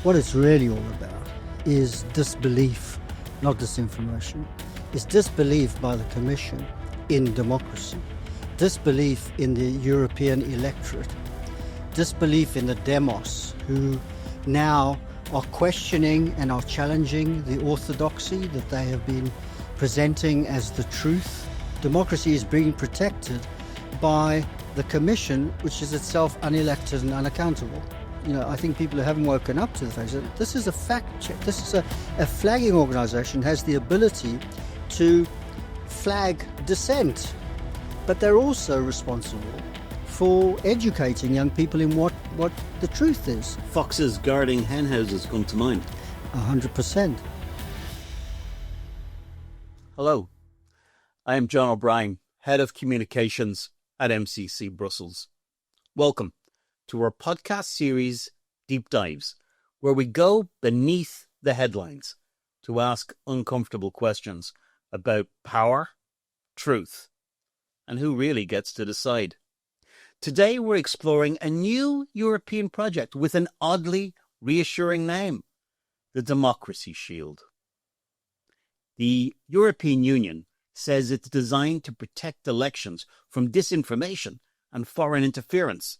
What it's really all about is disbelief, not disinformation. It's disbelief by the Commission in democracy, disbelief in the European electorate, disbelief in the demos who now are questioning and are challenging the orthodoxy that they have been presenting as the truth. Democracy is being protected by the Commission, which is itself unelected and unaccountable. I think people who haven't woken up to the fact that this is a fact check. This is a flagging organisation, has the ability to flag dissent, but they're also responsible for educating young people in what the truth is. Foxes guarding hen houses come to mind. 100%. Hello, I am John O'Brien, Head of Communications at MCC Brussels. Welcome to our podcast series, Deep Dives, where we go beneath the headlines to ask uncomfortable questions about power, truth, and who really gets to decide. Today we're exploring a new European project with an oddly reassuring name, the Democracy Shield. The European Union says it's designed to protect elections from disinformation and foreign interference.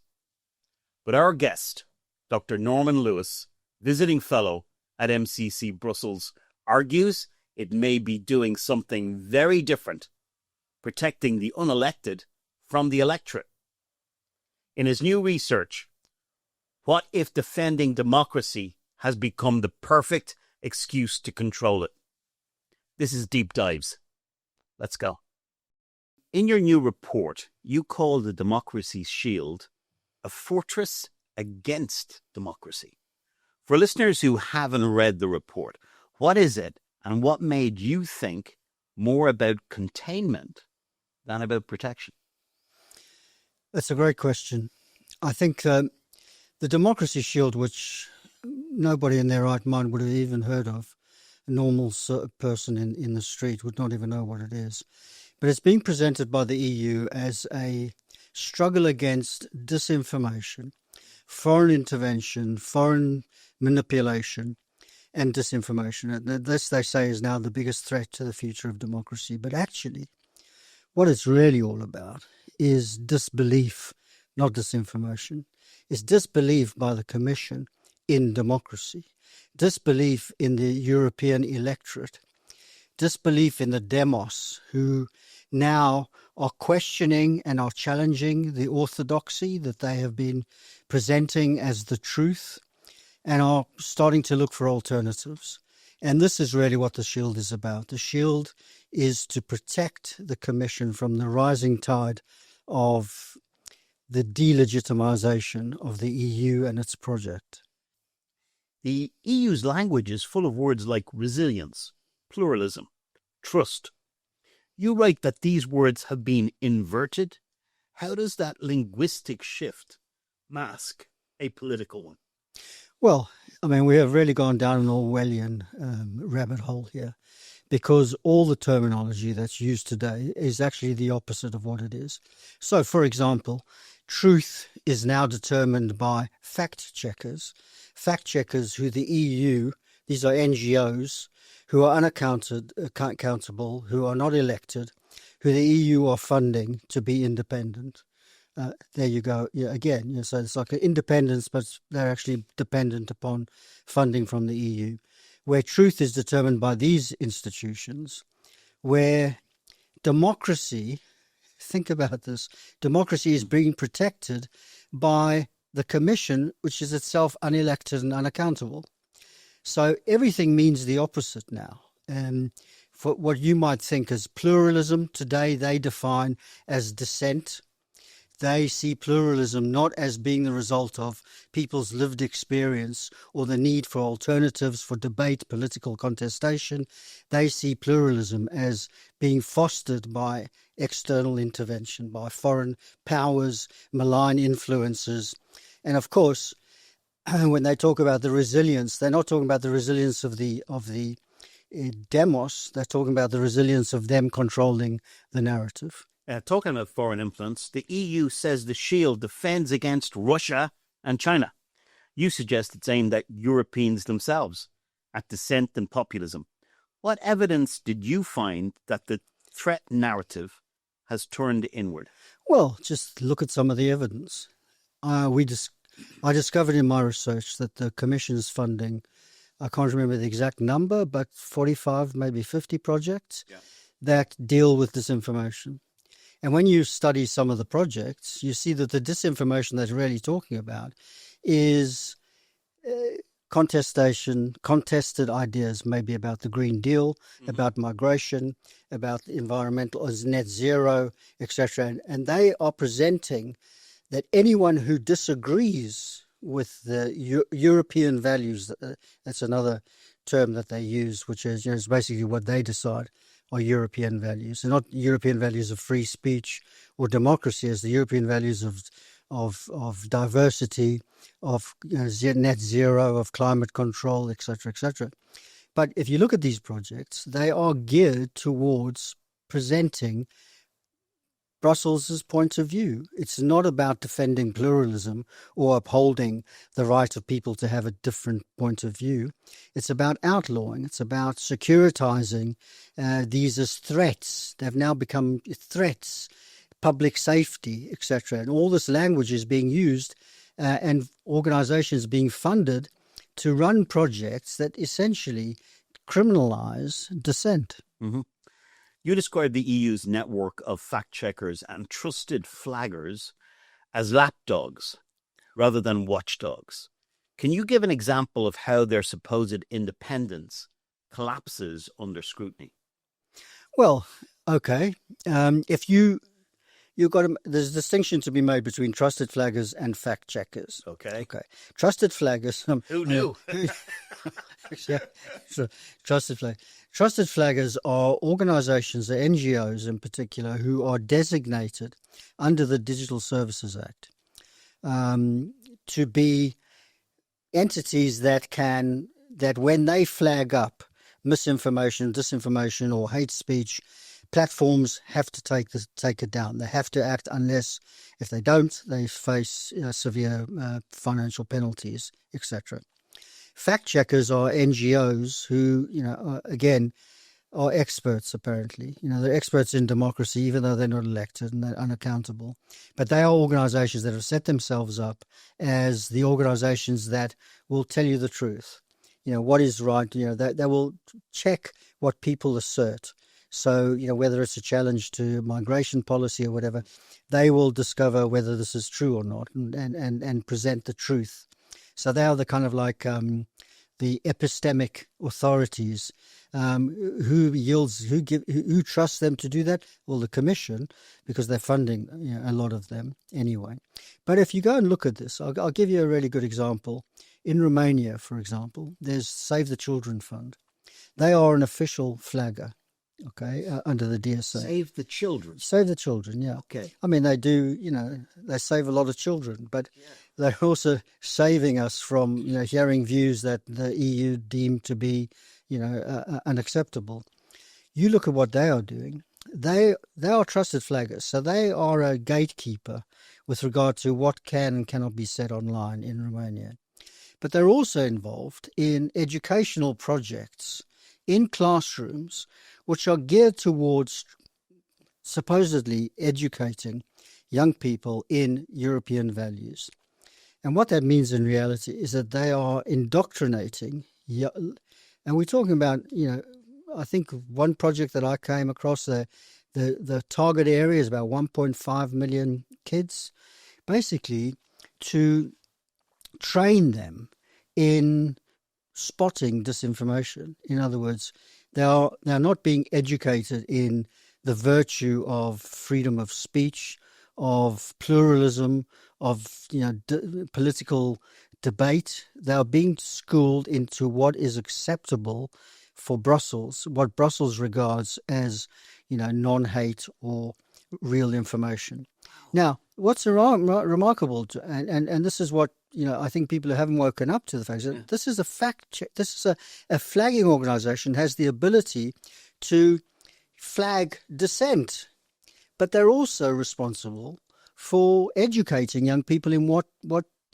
But our guest, Dr. Norman Lewis, visiting fellow at MCC Brussels, argues it may be doing something very different, protecting the unelected from the electorate. In his new research, What if defending democracy has become the perfect excuse to control it? This is Deep Dives. Let's go. In your new report, you call the Democracy Shield a fortress against democracy. For listeners who haven't read the report, what is it and what made you think more about containment than about protection? That's a great question. I think the Democracy Shield, which nobody in their right mind would have even heard of, a normal person in the street would not even know what it is. But it's being presented by the EU as a struggle against disinformation, foreign intervention, foreign manipulation, and disinformation. And this, they say, is now the biggest threat to the future of democracy. But actually, what it's really all about is disbelief, not disinformation. It's disbelief by the Commission in democracy, disbelief in the European electorate, disbelief in the demos who now are questioning and are challenging the orthodoxy that they have been presenting as the truth and are starting to look for alternatives. And this is really what the Shield is about. The Shield is to protect the Commission from the rising tide of the delegitimization of the EU and its project. The EU's language is full of words like resilience, pluralism, trust. You write that these words have been inverted. How does that linguistic shift mask a political one? Well, I mean, we have really gone down an Orwellian rabbit hole here, because all the terminology that's used today is actually the opposite of what it is. So, for example, truth is now determined by fact checkers who the EU, these are NGOs, who are unaccountable, who are not elected, who the EU are funding to be independent. There you go. Yeah, again, so it's like an independence, but they're actually dependent upon funding from the EU, where truth is determined by these institutions, where democracy, think about this, democracy is being protected by the Commission, which is itself unelected and unaccountable. So everything means the opposite now. And for what you might think as pluralism, today they define as dissent. They see pluralism not as being the result of people's lived experience or the need for alternatives for debate, political contestation. They see pluralism as being fostered by external intervention, by foreign powers, malign influences. And of course, when they talk about the resilience, they're not talking about the resilience of the demos. They're talking about the resilience of them controlling the narrative. Talking about foreign influence, the EU says the Shield defends against Russia and China. You suggest it's aimed at Europeans themselves, at dissent and populism. What evidence did you find that the threat narrative has turned inward? Well, just look at some of the evidence. I discovered in my research that the Commission's funding, I can't remember the exact number, but 45, maybe 50 projects that deal with disinformation. And when you study some of the projects, you see that the disinformation they're really talking about is contested ideas, maybe about the Green Deal, about migration, about environmental net zero, etc. And they are presenting that anyone who disagrees with the European values, that's another term that they use, which is, is basically what they decide are European values, and not European values of free speech or democracy, as the European values of diversity, of net zero, of climate control, etc., etc. But if you look at these projects, they are geared towards presenting Brussels' point of view. It's not about defending pluralism or upholding the right of people to have a different point of view. It's about outlawing. It's about securitizing these as threats. They've now become threats, public safety, etc. And all this language is being used and organizations being funded to run projects that essentially criminalize dissent. Mm-hmm. You describe the EU's network of fact-checkers and trusted flaggers as lapdogs rather than watchdogs. Can you give an example of how their supposed independence collapses under scrutiny? Well, okay. There's a distinction to be made between trusted flaggers and fact-checkers. Okay. Trusted flaggers. Who knew? Yeah, so trusted flaggers are organizations, the NGOs in particular, who are designated under the Digital Services Act to be entities that when they flag up misinformation, disinformation, or hate speech, platforms have to take it down. They have to act, unless if they don't, they face severe financial penalties, etc. Fact checkers are NGOs who, again, are experts, apparently. They're experts in democracy, even though they're not elected and they're unaccountable. But they are organizations that have set themselves up as the organizations that will tell you the truth. What is right. They will check what people assert. So, whether it's a challenge to migration policy or whatever, they will discover whether this is true or not and present the truth. So they are the kind of like the epistemic authorities who trust them to do that. Well, the Commission, because they're funding a lot of them anyway. But if you go and look at this, I'll give you a really good example. In Romania, for example, there's Save the Children Fund. They are an official flagger. Okay, under the DSA. Save the children. Save the children, yeah. Okay. I mean, they do, they save a lot of children, but they're also saving us from, hearing views that the EU deemed to be, unacceptable. You look at what they are doing. They are trusted flaggers, so they are a gatekeeper with regard to what can and cannot be said online in Romania. But they're also involved in educational projects in classrooms, which are geared towards supposedly educating young people in European values. And what that means in reality is that they are indoctrinating. And we're talking about, I think one project that I came across, the target area is about 1.5 million kids, basically to train them in spotting disinformation. In other words, they are not being educated in the virtue of freedom of speech, of pluralism, of political debate. They are being schooled into what is acceptable for Brussels, what Brussels regards as non-hate or real information. Now, what's remarkable, and this is what I think people who haven't woken up to the fact that this is a fact check. This is a flagging organization, has the ability to flag dissent, but they're also responsible for educating young people in what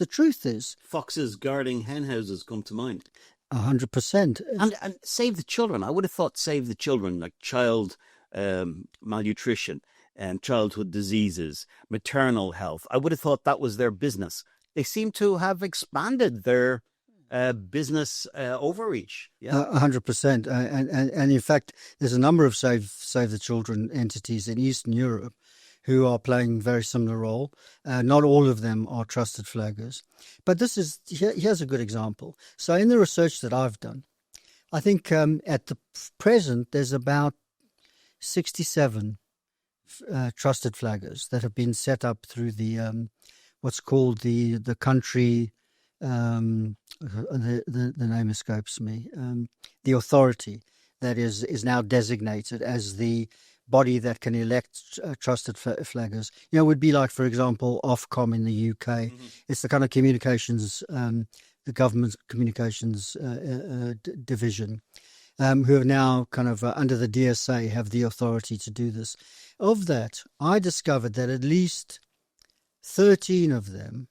the truth is. Foxes guarding hen houses come to mind. 100%. And save the children. I would have thought save the children, like child malnutrition and childhood diseases, maternal health. I would have thought that was their business. They seem to have expanded their business overreach. Yeah, 100%. And in fact, there's a number of Save the Children entities in Eastern Europe who are playing a very similar role. Not all of them are trusted flaggers. But here's a good example. So in the research that I've done, I think at the present, there's about 67 trusted flaggers that have been set up through the what's called the country, the name escapes me, the authority that is now designated as the body that can elect trusted flaggers. Would be like, for example, Ofcom in the UK. Mm-hmm. It's the kind of communications, the government's communications division, who are now kind of under the DSA have the authority to do this. Of that, I discovered that at least 13 of them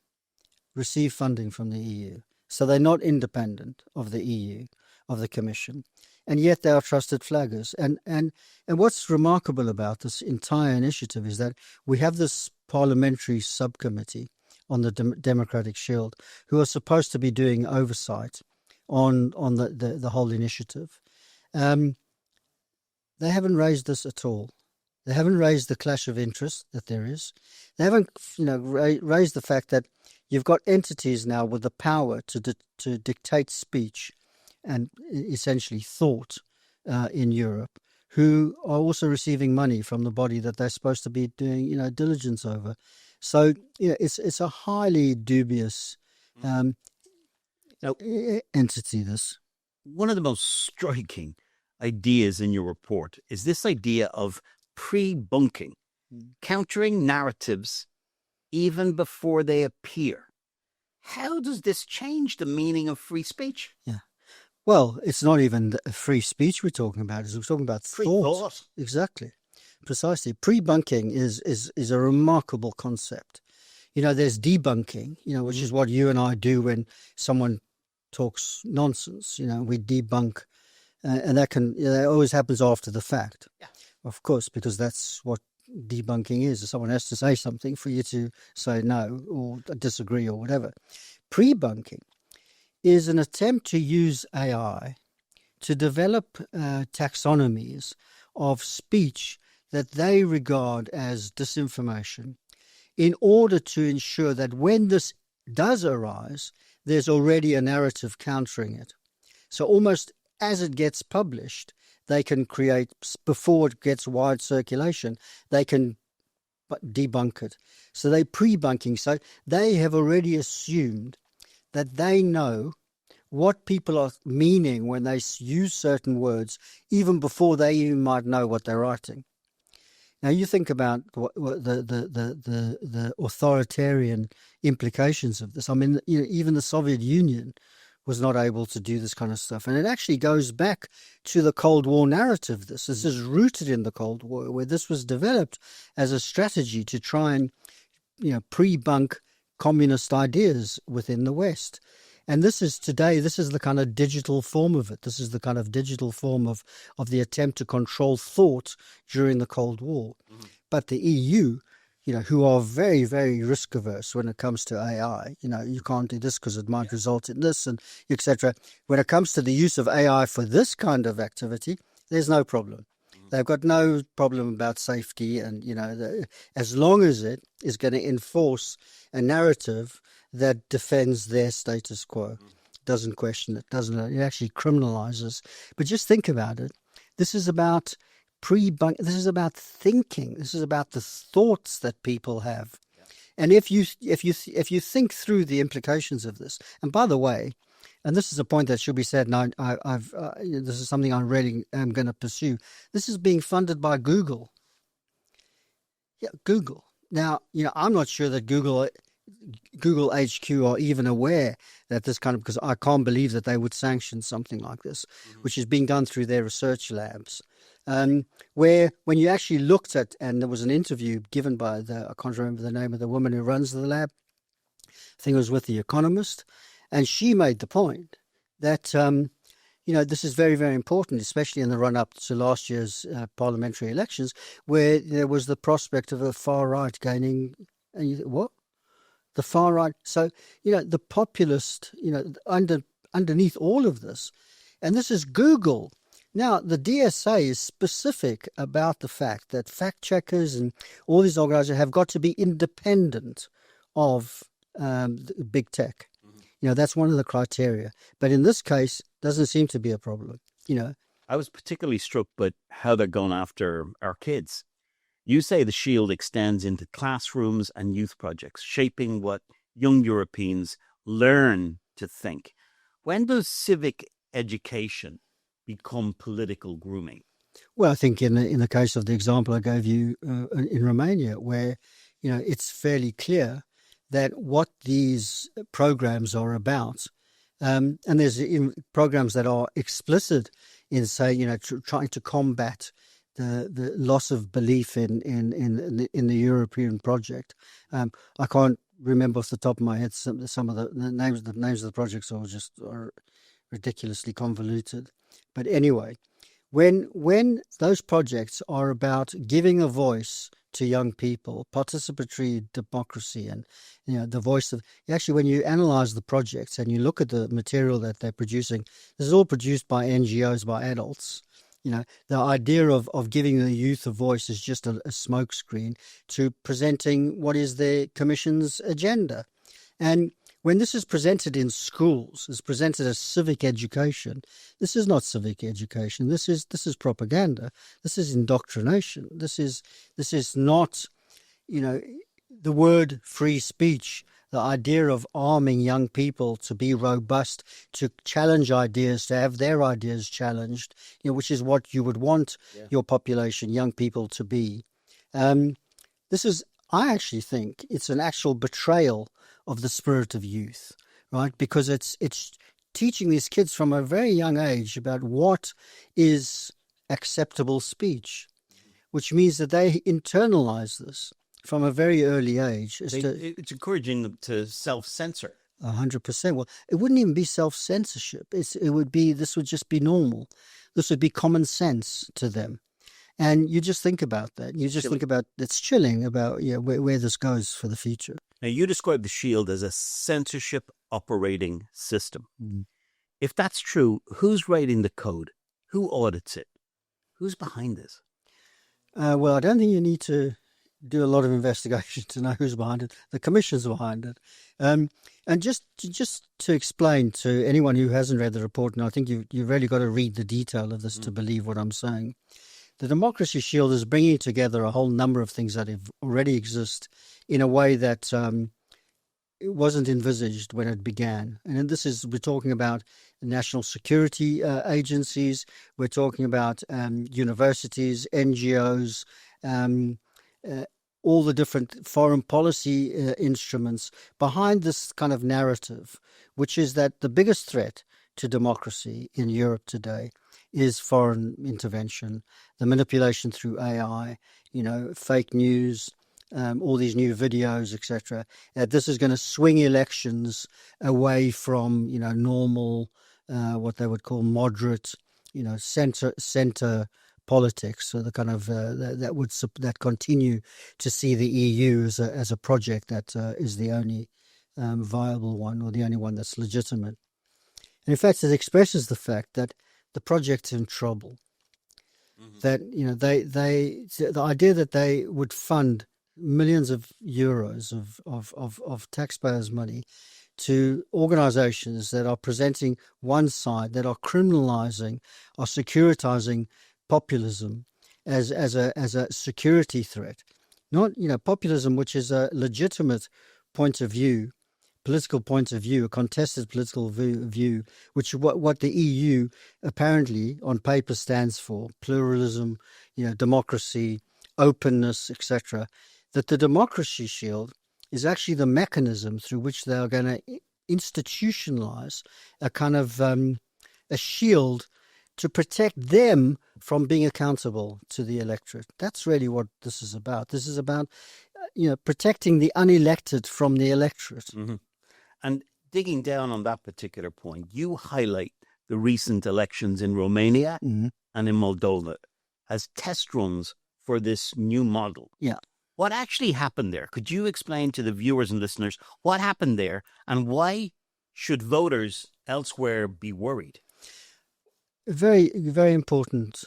receive funding from the EU. So they're not independent of the EU, of the Commission. And yet they are trusted flaggers. And what's remarkable about this entire initiative is that we have this parliamentary subcommittee on the Democratic Shield who are supposed to be doing oversight on the whole initiative. They haven't raised this at all. They haven't raised the clash of interest that there is. They haven't, raised the fact that you've got entities now with the power to dictate speech and essentially thought in Europe, who are also receiving money from the body that they're supposed to be doing, diligence over. So, it's a highly dubious entity. This one of the most striking ideas in your report is this idea of pre-bunking, countering narratives even before they appear. How does this change the meaning of free speech? Yeah. Well, it's not even free speech we're talking about. We're talking about thought. Exactly. Precisely. Pre-bunking is a remarkable concept. There's debunking, which is what you and I do when someone talks nonsense. We debunk. And that always happens after the fact. Yeah. Of course, because that's what debunking is. Someone has to say something for you to say no or disagree or whatever. Pre-bunking is an attempt to use AI to develop taxonomies of speech that they regard as disinformation in order to ensure that when this does arise, there's already a narrative countering it. So almost as it gets published, they can create, before it gets wide circulation, they can debunk it. So they're pre-bunking. So they have already assumed that they know what people are meaning when they use certain words, even before they even might know what they're writing. Now you think about the authoritarian implications of this. I mean, even the Soviet Union was not able to do this kind of stuff. And it actually goes back to the Cold War narrative. This is rooted in the Cold War, where this was developed as a strategy to try and, pre-bunk communist ideas within the West. And this is the kind of digital form of it. This is the kind of digital form of the attempt to control thought during the Cold War. Mm-hmm. But the EU, who are very, very risk averse when it comes to AI. You can't do this because it might result in this, and etc. When it comes to the use of AI for this kind of activity, there's no problem. They've got no problem about safety, and as long as it is going to enforce a narrative that defends their status quo, doesn't question it, it actually criminalizes. But just think about it. This is about this is about thinking. This is about the thoughts that people have. Yeah. And if you think through the implications of this, and by the way, and this is a point that should be said, and I've this is something I really am going to pursue. This is being funded by Google. Yeah, Google. Now, I'm not sure that Google HQ are even aware that this kind of, because I can't believe that they would sanction something like this, which is being done through their research labs. Where when you actually looked at, and there was an interview given by I can't remember the name of the woman who runs the lab, I think it was with The Economist, and she made the point that, this is very, very important, especially in the run-up to last year's parliamentary elections, where there was the prospect of a far-right gaining. And you think, what? The far-right? So, the populist, underneath all of this, and this is Google. Now, the DSA is specific about the fact that fact checkers and all these organizations have got to be independent of big tech. That's one of the criteria. But in this case, doesn't seem to be a problem. I was particularly struck by how they're going after our kids. You say the shield extends into classrooms and youth projects, shaping what young Europeans learn to think. When does civic education become political grooming? Well, I think in the case of the example I gave you in Romania, where it's fairly clear that what these programs are about, and there's programs that are explicit in, say, trying to combat the loss of belief in the European project. I can't remember off the top of my head some of the names. The names of the projects are ridiculously convoluted. But anyway, when those projects are about giving a voice to young people, participatory democracy, and the voice of actually, when you analyze the projects and you look at the material that they're producing, this is all produced by NGOs, by adults. The idea of giving the youth a voice is just a smokescreen to presenting what is their commission's agenda. And when this is presented in schools, is presented as civic education, this is not civic education. This is propaganda. This is indoctrination. This is not, the word free speech, the idea of arming young people to be robust, to challenge ideas, to have their ideas challenged, which is what you would want your population, young people, to be. I actually think it's an actual betrayal of the spirit of youth, right? Because it's teaching these kids from a very young age about what is acceptable speech, which means that they internalize this from a very early age. It's encouraging them to self-censor. 100%. Well, it wouldn't even be self-censorship. This would just be normal. This would be common sense to them. And you just think about that. You just think about, it's chilling about where this goes for the future. Now, you describe the shield as a censorship operating system. Mm. If that's true, who's writing the code? Who audits it? Who's behind this? Well, I don't think you need to do a lot of investigation to know who's behind it. The commission's behind it. And just to explain to anyone who hasn't read the report, and I think you've really got to read the detail of this to believe what I'm saying. The Democracy Shield is bringing together a whole number of things that already exist in a way that it wasn't envisaged when it began. And we're talking about national security agencies, we're talking about universities, NGOs, all the different foreign policy instruments behind this kind of narrative, which is that the biggest threat to democracy in Europe today is foreign intervention, the manipulation through AI, fake news, all these new videos, etc. This is going to swing elections away from, normal, what they would call moderate, center politics. So the kind of that continue to see the EU as a project that is the only viable one, or the only one that's legitimate. And in fact, it expresses the fact that the project's in trouble. Mm-hmm. That the idea that they would fund millions of euros of taxpayers' money to organizations that are presenting one side, that are criminalizing or securitizing populism as a security threat. Not, populism, which is a legitimate point of view, political point of view, a contested political view, which what the EU apparently on paper stands for: pluralism, democracy, openness, etc. That the Democracy Shield is actually the mechanism through which they are going to institutionalize a kind of a shield to protect them from being accountable to the electorate. That's really what this is about. This is about protecting the unelected from the electorate. Mm-hmm. And digging down on that particular point, you highlight the recent elections in Romania and in Moldova as test runs for this new model. Yeah. What actually happened there? Could you explain to the viewers and listeners what happened there, and why should voters elsewhere be worried? Very, very important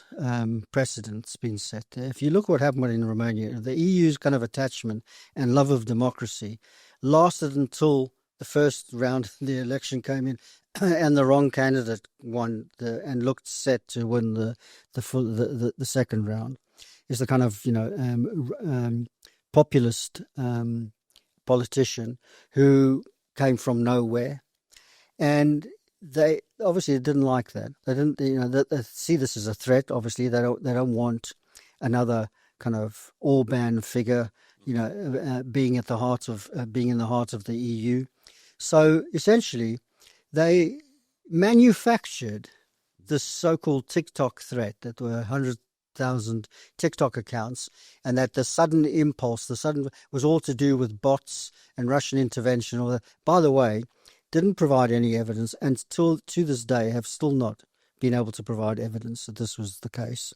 precedent's been set there. If you look what happened in Romania, the EU's kind of attachment and love of democracy lasted until the first round of the election came in, and the wrong candidate won and looked set to win the second round. Is the kind of populist politician who came from nowhere, and they obviously didn't like that. They didn't, they see this as a threat. Obviously, they don't want another kind of Orban figure, being in the heart of the EU. So essentially, they manufactured this so-called TikTok threat that were 100,000 TikTok accounts, and that the sudden impulse, was all to do with bots and Russian intervention. Or by the way, didn't provide any evidence, and still to this day have still not been able to provide evidence that this was the case.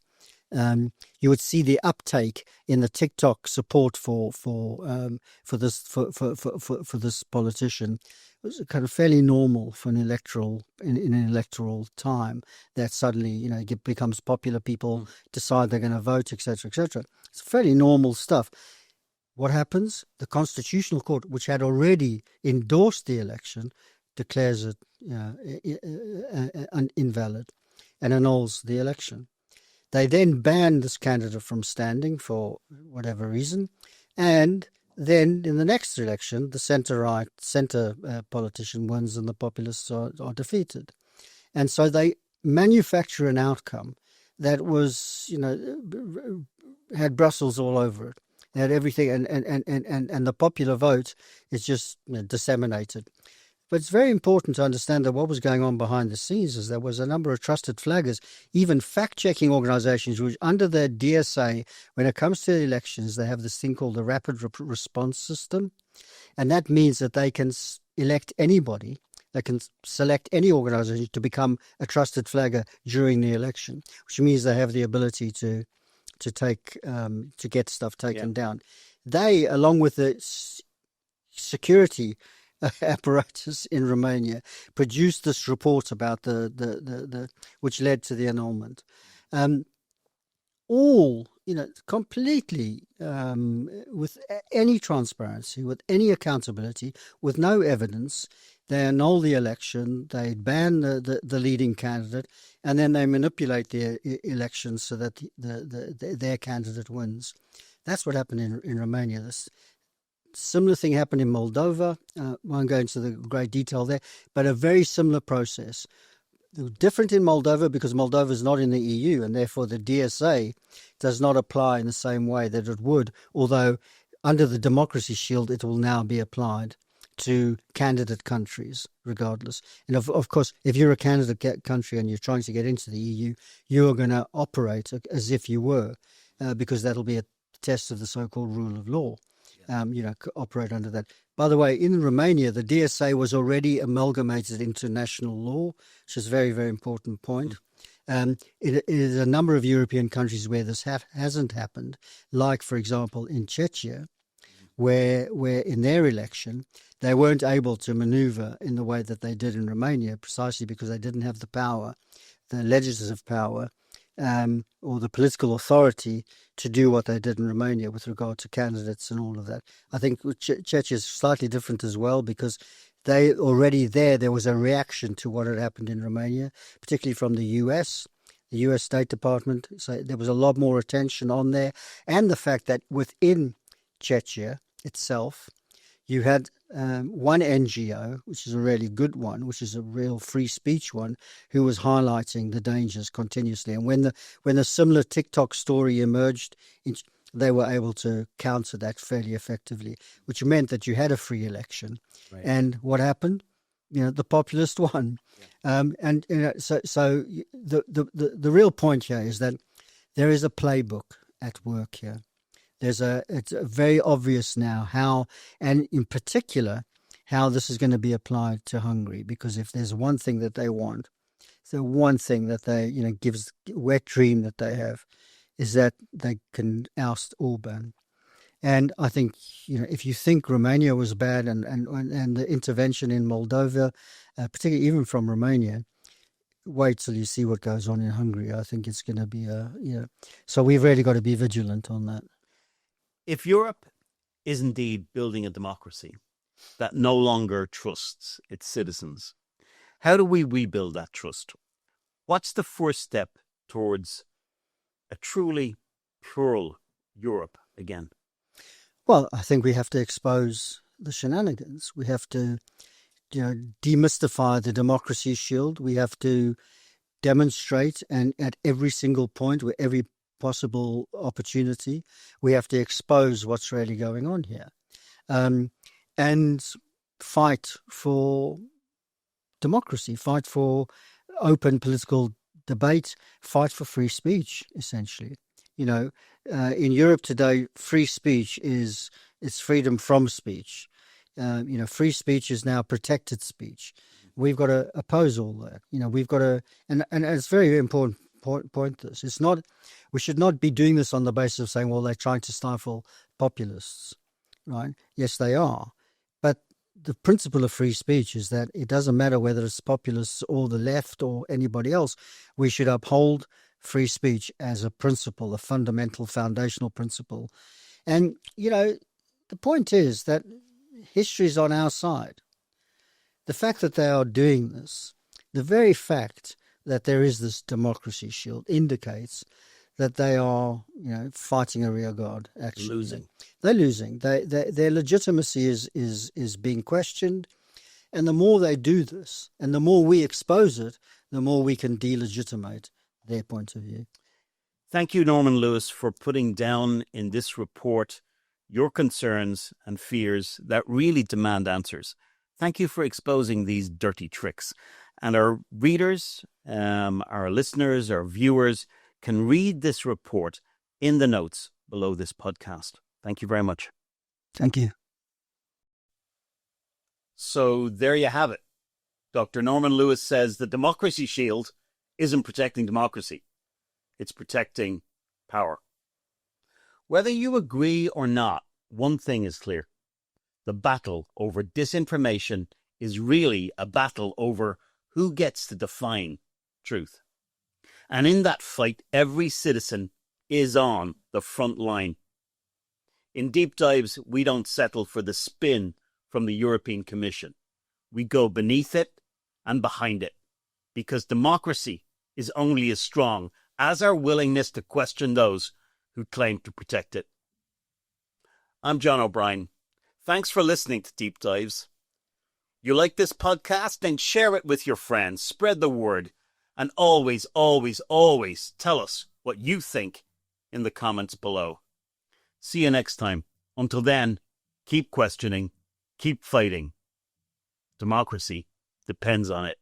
You would see the uptake in the TikTok support for this politician. It was kind of fairly normal for in an electoral time, that suddenly it becomes popular. People decide they're going to vote, etc., etc. It's fairly normal stuff. What happens? The Constitutional Court, which had already endorsed the election, declares it invalid and annuls the election. They then ban this candidate from standing for whatever reason, and then in the next election, the centre politician wins and the populists are defeated. And so they manufacture an outcome that was, had Brussels all over it. They had everything, and the popular vote is just disseminated. But it's very important to understand that what was going on behind the scenes is there was a number of trusted flaggers, even fact-checking organizations, which under their DSA, when it comes to elections, they have this thing called the Rapid Response System. And that means that they can elect anybody, they can select any organization to become a trusted flagger during the election, which means they have the ability to get stuff taken down. They, along with the security apparatus in Romania, produced this report about the which led to the annulment. All completely with any transparency, with any accountability, with no evidence. They annul the election, they ban the leading candidate, and then they manipulate the elections so that their candidate wins. That's what happened in Romania. This similar thing happened in Moldova. Won't go into the great detail there, but a very similar process. Different in Moldova because Moldova is not in the EU, and therefore the DSA does not apply in the same way that it would, although under the Democracy Shield it will now be applied to candidate countries regardless. And of course, if you're a candidate country and you're trying to get into the EU, you are going to operate as if you were, because that'll be a test of the so-called rule of law. Operate under that. By the way, in Romania, the DSA was already amalgamated into national law, which is a very, very important point. It is a number of European countries where this hasn't happened, like, for example, in Czechia, where in their election, they weren't able to maneuver in the way that they did in Romania, precisely because they didn't have the power, the legislative power, or the political authority to do what they did in Romania with regard to candidates and all of that. I think Czechia is slightly different as well, because they already there was a reaction to what had happened in Romania, particularly from the US State Department. So there was a lot more attention on there. And the fact that within Czechia itself, you had one NGO, which is a really good one, which is a real free speech one, who was highlighting the dangers continuously. And when the similar TikTok story emerged, they were able to counter that fairly effectively, which meant that you had a free election. Right. And what happened? The populist won. Yeah. So the real point here is that there is a playbook at work here. It's very obvious now how, and in particular, how this is going to be applied to Hungary. Because if there's one thing that they want, the one thing that they, gives wet dream that they have, is that they can oust Orban. And I think, if you think Romania was bad and the intervention in Moldova, particularly even from Romania, wait till you see what goes on in Hungary. I think it's going to be so we've really got to be vigilant on that. If Europe is indeed building a democracy that no longer trusts its citizens, how do we rebuild that trust? What's the first step towards a truly plural Europe again? Well, I think we have to expose the shenanigans. We have to, demystify the democracy shield. We have to demonstrate, and at every single point, with every possible opportunity, we have to expose what's really going on here, and fight for democracy, fight for open political debate, fight for free speech, essentially. In Europe today, free speech is freedom from speech. Free speech is now protected speech. We've got to oppose all that. We've got to, and it's a very important point. It's not. We should not be doing this on the basis of saying, well, they're trying to stifle populists, right? Yes, they are, but the principle of free speech is that it doesn't matter whether it's populists or the left or anybody else. We should uphold free speech as a principle, a fundamental, foundational principle. And, the point is that history is on our side. The fact that they are doing this, the very fact that there is this democracy shield indicates that they are, fighting a rear guard, actually. Losing. They're losing. Their legitimacy is being questioned. And the more they do this, and the more we expose it, the more we can delegitimate their point of view. Thank you, Norman Lewis, for putting down in this report your concerns and fears that really demand answers. Thank you for exposing these dirty tricks. And our readers, our listeners, our viewers can read this report in the notes below this podcast. Thank you very much. Thank you. So there you have it. Dr. Norman Lewis says the democracy shield isn't protecting democracy. It's protecting power. Whether you agree or not, one thing is clear. The battle over disinformation is really a battle over who gets to define truth. And in that fight, every citizen is on the front line. In Deep Dives, we don't settle for the spin from the European Commission. We go beneath it and behind it, because democracy is only as strong as our willingness to question those who claim to protect it. I'm John O'Brien. Thanks for listening to Deep Dives. You like this podcast? Then share it with your friends. Spread the word. And always, always, always tell us what you think in the comments below. See you next time. Until then, keep questioning, keep fighting. Democracy depends on it.